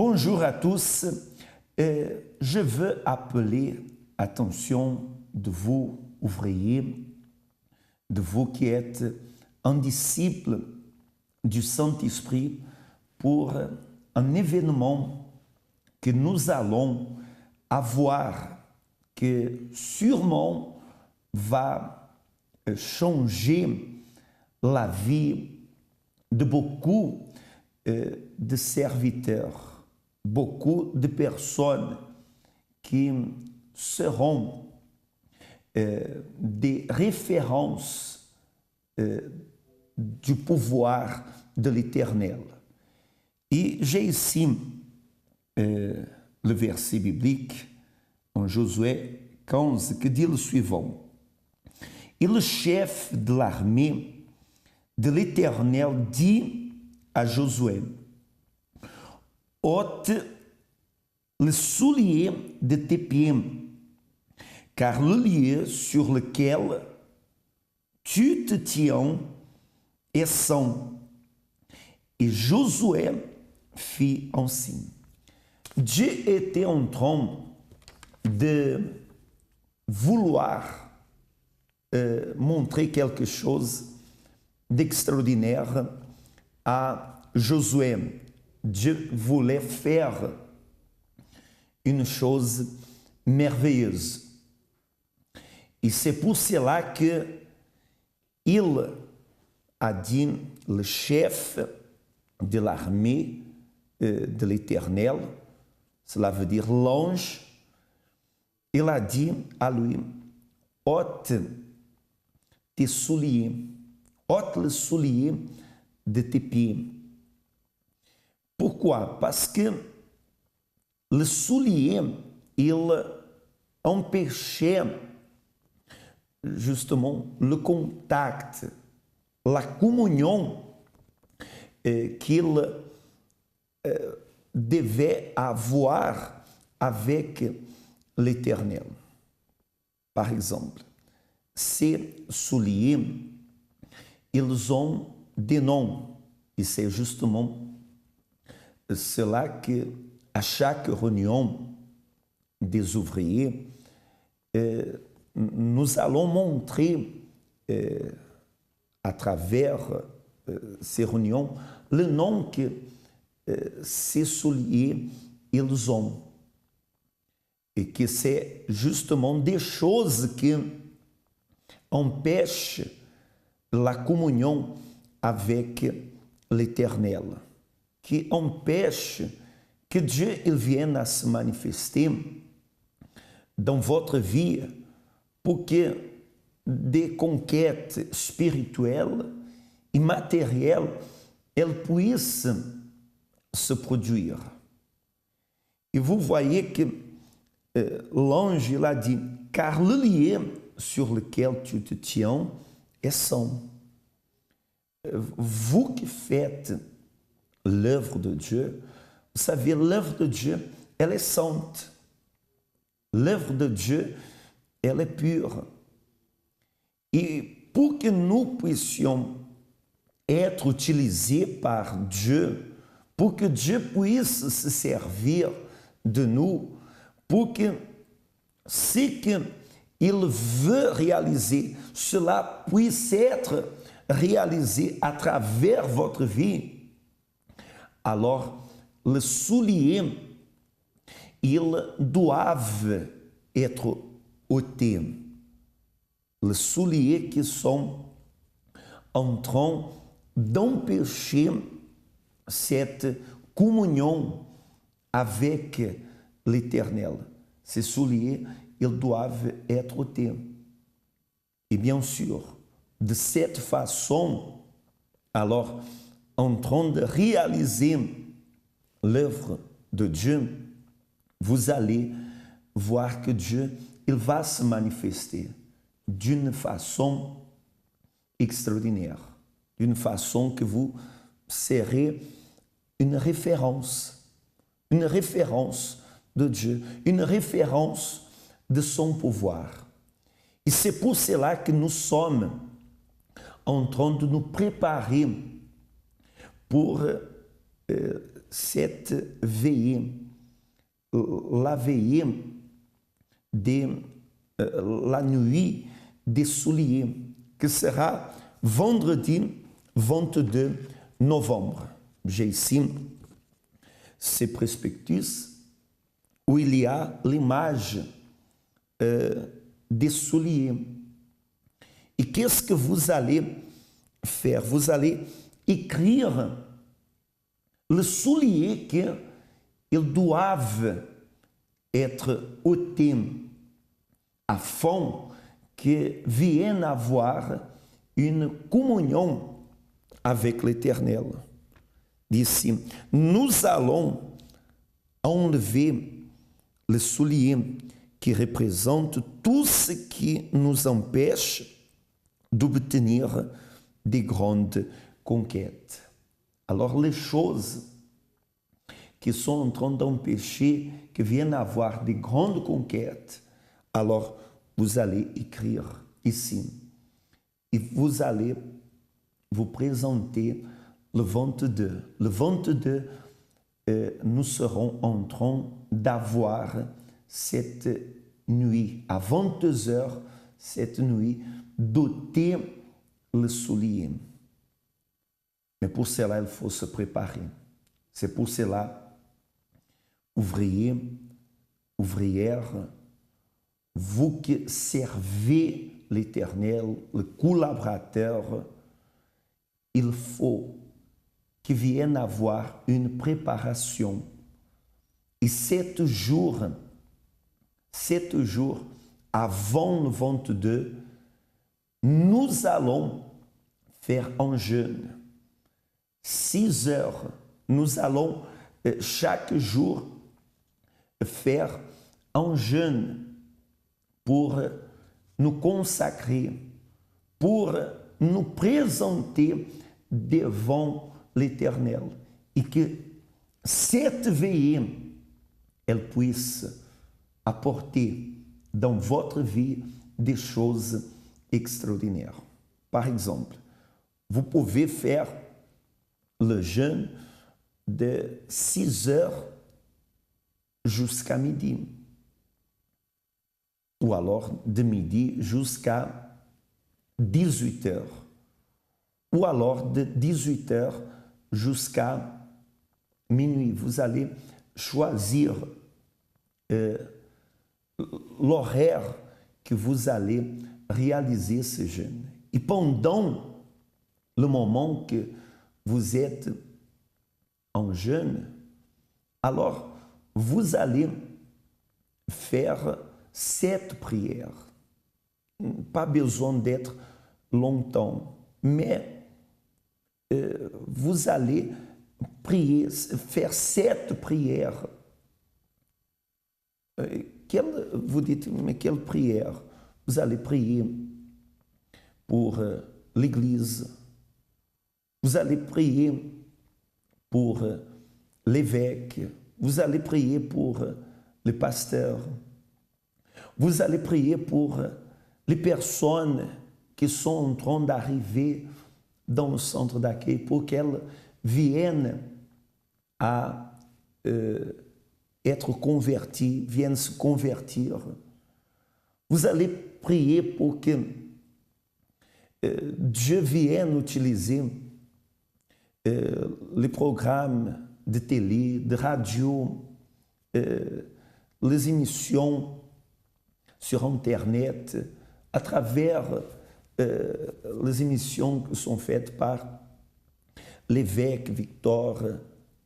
Bonjour à tous. Je veux appeler l'attention de vous, ouvriers, de vous qui êtes un disciple du Saint-Esprit pour un événement que nous allons avoir, que sûrement va changer la vie de beaucoup de serviteurs, beaucoup de personnes qui seront des références du pouvoir de l'Éternel. Et j'ai ici le verset biblique en Josué 15 que dit le suivant. Et le chef de l'armée de l'Éternel dit à Josué, ôte le soulier de tes pieds, car le lieu sur lequel tu te tiens est saint. Et Josué fit ainsi. Dieu était en train de vouloir montrer quelque chose d'extraordinaire à Josué. Dieu voulait faire une chose merveilleuse. Et c'est pour cela que il a dit, le chef de l'armée de l'Éternel, cela veut dire l'ange, il a dit à lui, ôte tes souliers, ôte le soulier de tes pieds. Pourquoi? Parce que le soulier, il empêchait justement le contact, la communion qu'il devait avoir avec l'Éternel. Par exemple, ces souliers, ils ont des noms. Et c'est justement cela que, à chaque réunion des ouvriers, nous allons montrer à travers ces réunions le nom que ces souliers ils ont. Et que c'est justement des choses qui empêchent la communion avec l'Éternel, qui empêchent que Dieu il vienne à se manifester dans votre vie pour que des conquêtes spirituelles et matérielles elles puissent se produire. Et vous voyez que l'ange il a dit, car le lieu sur lequel tu te tiens est saint. Vous qui faites l'œuvre de Dieu, vous savez, l'œuvre de Dieu, elle est sainte. L'œuvre de Dieu, elle est pure. Et pour que nous puissions être utilisés par Dieu, pour que Dieu puisse se servir de nous, pour que ce qu'il veut réaliser, cela puisse être réalisé à travers votre vie, alors les souliers, ils doivent être ôtés. Les souliers qui sont en train d'empêcher cette communion avec l'Éternel. Ces souliers, ils doivent être ôtés. Et bien sûr, de cette façon, alors, en train de réaliser l'œuvre de Dieu, vous allez voir que Dieu, il va se manifester d'une façon extraordinaire, d'une façon que vous serez une référence de Dieu, une référence de son pouvoir. Et c'est pour cela que nous sommes en train de nous préparer pour cette veillée, la veillée de la nuit des souliers, que sera vendredi 22 novembre. J'ai ici ces prospectus où il y a l'image des souliers. Et qu'est-ce que vous allez faire? Vous allez écrire le soulier qu'ils doivent être ôtés afin que vienne avoir une communion avec l'Éternel. D'ici, nous allons enlever le soulier qui représente tout ce qui nous empêche d'obtenir des grandes conquêtes. Alors, les choses qui sont en train d'empêcher que viennent avoir des grandes conquêtes, alors vous allez écrire ici. Et vous allez vous présenter le 22. Le 22, nous serons en train d'avoir cette nuit, à 22 heures, cette nuit, d'ôter le soulier. Mais pour cela, il faut se préparer. C'est pour cela, ouvriers, ouvrières, vous qui servez l'Éternel, le collaborateur, il faut qu'il vienne avoir une préparation. Et 7 jours avant le 22, nous allons faire un jeûne. 6 heures, nous allons chaque jour faire un jeûne pour nous consacrer, pour nous présenter devant l'Éternel. Et que cette veillée, elle puisse apporter dans votre vie des choses extraordinaires. Par exemple, vous pouvez faire le jeûne de 6 heures jusqu'à midi, ou alors de midi jusqu'à 18 heures, ou alors de 18 heures jusqu'à minuit. Vous allez choisir l'horaire que vous allez réaliser ce jeûne. Et pendant le moment que vous êtes en jeûne, alors vous allez faire 7 prières. Pas besoin d'être longtemps, mais vous allez prier, faire 7 prières. Vous dites, mais quelle prière? Vous allez prier pour l'Église, vous allez prier pour l'évêque, vous allez prier pour les pasteurs, vous allez prier pour les personnes qui sont en train d'arriver dans le centre d'accueil pour qu'elles viennent à être converties, viennent se convertir. Vous allez prier pour que Dieu vienne utiliser les programmes de télé, de radio, les émissions sur Internet, à travers les émissions qui sont faites par l'évêque Victor,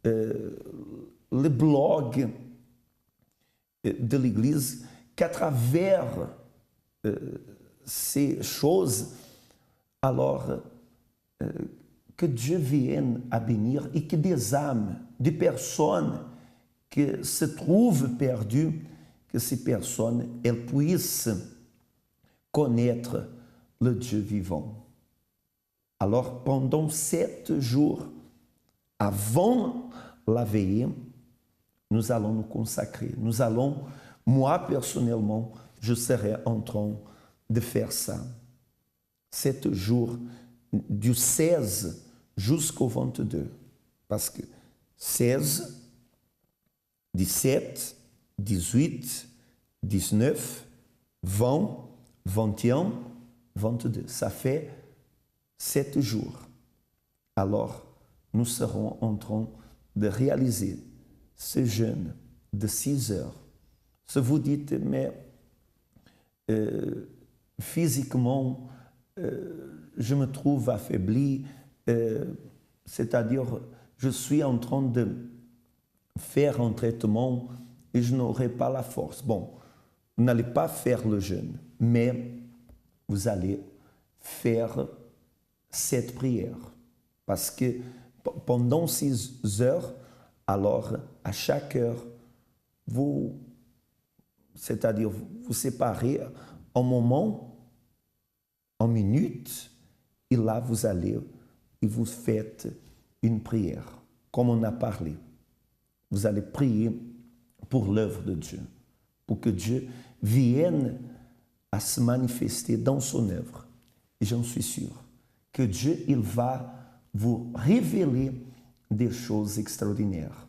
les blogs de l'Église, qu'à travers ces choses, alors que Dieu vienne à bénir et que des âmes, des personnes qui se trouvent perdues, que ces personnes, elles puissent connaître le Dieu vivant. Alors, pendant 7 jours, avant la veillée, nous allons nous consacrer. Nous allons, moi personnellement, je serai en train de faire ça. 7 jours, du 16 jusqu'au 22. Parce que 16, 17, 18, 19, 20, 21, 22. Ça fait 7 jours. Alors, nous serons en train de réaliser ce jeûne de 6 heures. Si vous dites, mais physiquement, je me trouve affaibli, c'est-à-dire, je suis en train de faire un traitement et je n'aurai pas la force. Bon, vous n'allez pas faire le jeûne, mais vous allez faire cette prière. Parce que pendant 6 heures, alors à chaque heure, c'est-à-dire vous séparez un moment, une minute, et là vous allez et vous faites une prière, comme on a parlé. Vous allez prier pour l'œuvre de Dieu, pour que Dieu vienne à se manifester dans son œuvre. Et j'en suis sûr que Dieu, il va vous révéler des choses extraordinaires.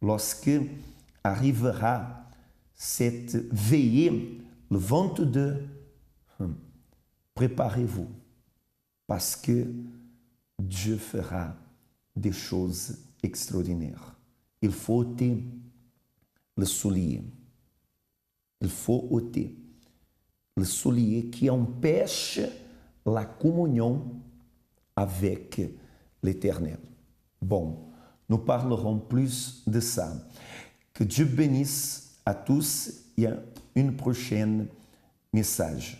Lorsque arrivera cette veillée, le 22, préparez-vous, parce que Dieu fera des choses extraordinaires. Il faut ôter le soulier. Il faut ôter le soulier qui empêche la communion avec l'Éternel. Bon, nous parlerons plus de ça. Que Dieu bénisse à tous et à une prochaine message.